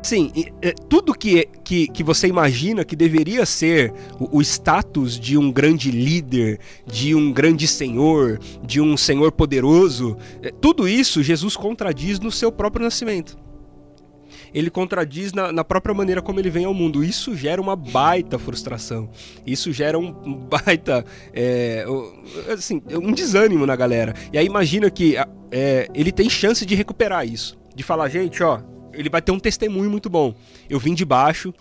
Sim, tudo que você imagina que deveria ser o status de um grande líder, de um grande senhor, de um senhor poderoso, tudo isso Jesus contradiz no seu próprio nascimento. Ele contradiz na própria maneira como ele vem ao mundo. Isso gera uma baita frustração. Isso gera um baita... um desânimo na galera. E aí imagina que ele tem chance de recuperar isso. De falar, gente, ó, ele vai ter um testemunho muito bom. Eu vim de baixo.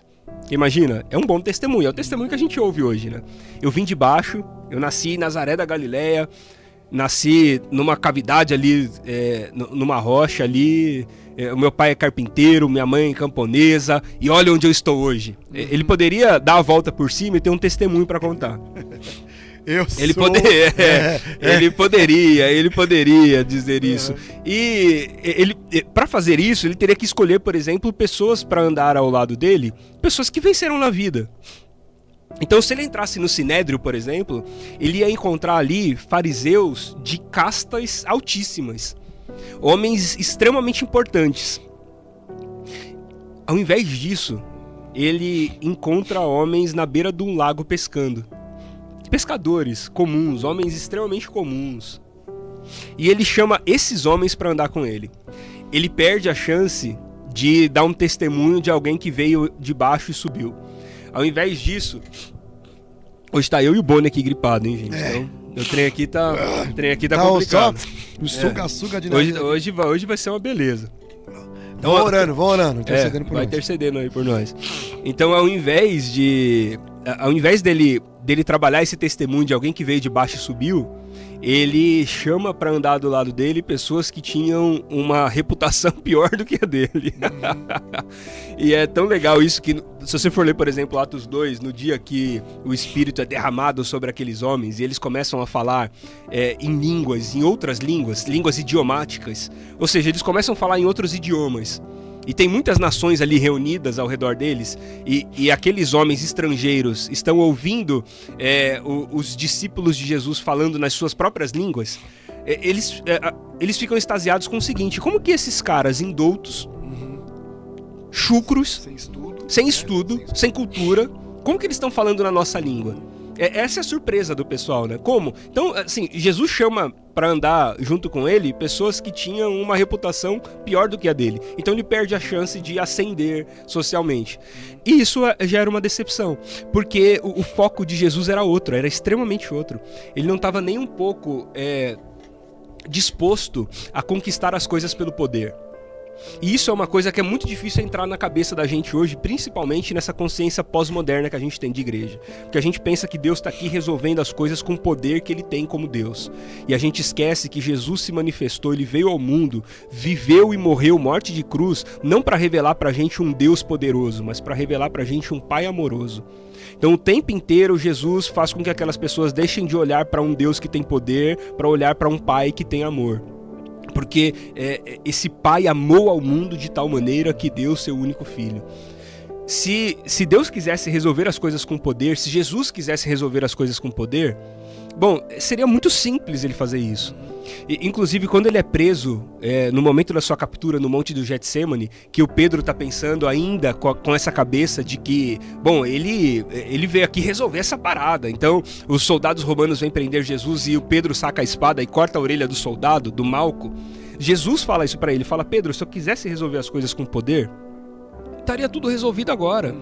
Imagina, é um bom testemunho. É o testemunho que a gente ouve hoje, né? Eu vim de baixo, eu nasci em Nazaré da Galileia, nasci numa cavidade ali, numa rocha ali... O meu pai é carpinteiro, minha mãe é camponesa, e olha onde eu estou hoje. Ele poderia dar a volta por cima e ter um testemunho para contar. Ele poderia dizer isso. E para fazer isso, ele teria que escolher, por exemplo, pessoas para andar ao lado dele, pessoas que venceram na vida. Então, se ele entrasse no Sinédrio, por exemplo, ele ia encontrar ali fariseus de castas altíssimas. Homens extremamente importantes. Ao invés disso, ele encontra homens na beira de um lago pescando. Pescadores comuns, homens extremamente comuns. E ele chama esses homens para andar com ele. Ele perde a chance de dar um testemunho de alguém que veio de baixo e subiu. Ao invés disso, hoje tá eu e o Boni aqui gripado, hein, gente? Então, o trem aqui tá complicado. O suga de nariz. Hoje vai ser uma beleza. Então, vão orando, intercedendo por nós. Vai intercedendo aí por nós. Então, ao invés dele trabalhar esse testemunho de alguém que veio de baixo e subiu, ele chama para andar do lado dele pessoas que tinham uma reputação pior do que a dele. E é tão legal isso que, se você for ler, por exemplo, Atos 2, no dia que o Espírito é derramado sobre aqueles homens e eles começam a falar em línguas, em outras línguas idiomáticas, ou seja, eles começam a falar em outros idiomas. E tem muitas nações ali reunidas ao redor deles, e aqueles homens estrangeiros estão ouvindo os discípulos de Jesus falando nas suas próprias línguas. Eles ficam extasiados com o seguinte: como que esses caras indoutos, chucros, sem estudo, sem cultura, como que eles estão falando na nossa língua? Essa é a surpresa do pessoal, né? Como? Então, assim, Jesus chama para andar junto com ele pessoas que tinham uma reputação pior do que a dele. Então ele perde a chance de ascender socialmente. E isso gera uma decepção, porque o foco de Jesus era outro, era extremamente outro. Ele não estava nem um pouco disposto a conquistar as coisas pelo poder. E isso é uma coisa que é muito difícil entrar na cabeça da gente hoje, principalmente nessa consciência pós-moderna que a gente tem de igreja. Porque a gente pensa que Deus está aqui resolvendo as coisas com o poder que Ele tem como Deus. E a gente esquece que Jesus se manifestou, Ele veio ao mundo, viveu e morreu morte de cruz, não para revelar para a gente um Deus poderoso, mas para revelar para a gente um Pai amoroso. Então o tempo inteiro Jesus faz com que aquelas pessoas deixem de olhar para um Deus que tem poder, para olhar para um Pai que tem amor. Porque esse pai amou ao mundo de tal maneira que deu seu único filho. Se Deus quisesse resolver as coisas com poder, se Jesus quisesse resolver as coisas com poder, bom, seria muito simples ele fazer isso. Inclusive, quando ele é preso, no momento da sua captura no Monte do Getsemane, que o Pedro está pensando ainda com essa cabeça de que, bom, ele veio aqui resolver essa parada. Então, os soldados romanos vêm prender Jesus e o Pedro saca a espada e corta a orelha do soldado, do Malco. Jesus fala isso para ele, fala: Pedro, se eu quisesse resolver as coisas com poder, estaria tudo resolvido agora.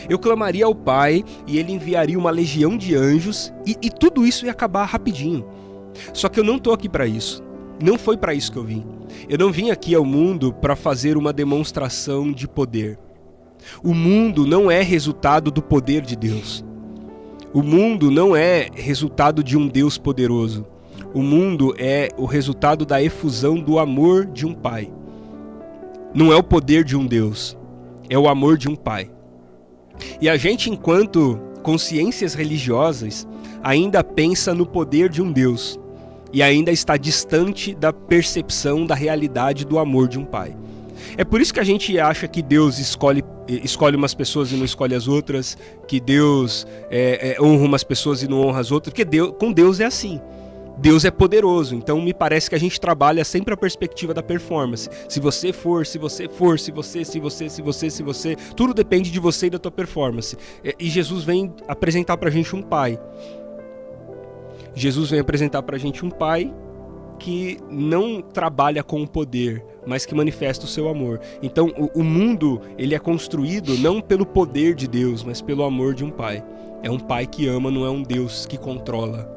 Eu clamaria ao Pai e ele enviaria uma legião de anjos e tudo isso ia acabar rapidinho. Só que eu não tô aqui para isso. Não foi para isso que eu vim. Eu não vim aqui ao mundo para fazer uma demonstração de poder. O mundo não é resultado do poder de Deus. O mundo não é resultado de um Deus poderoso. O mundo é o resultado da efusão do amor de um Pai. Não é o poder de um Deus, é o amor de um Pai. E a gente, enquanto consciências religiosas, ainda pensa no poder de um Deus e ainda está distante da percepção da realidade do amor de um Pai. É por isso que a gente acha que Deus escolhe umas pessoas e não escolhe as outras, que Deus honra umas pessoas e não honra as outras, porque com Deus é assim. Deus é poderoso, então me parece que a gente trabalha sempre a perspectiva da performance. Se você for, tudo depende de você e da tua performance. E Jesus vem apresentar pra gente um pai. Jesus vem apresentar pra gente um pai que não trabalha com o poder, mas que manifesta o seu amor. Então o mundo, ele é construído não pelo poder de Deus, mas pelo amor de um pai. É um pai que ama, não é um Deus que controla.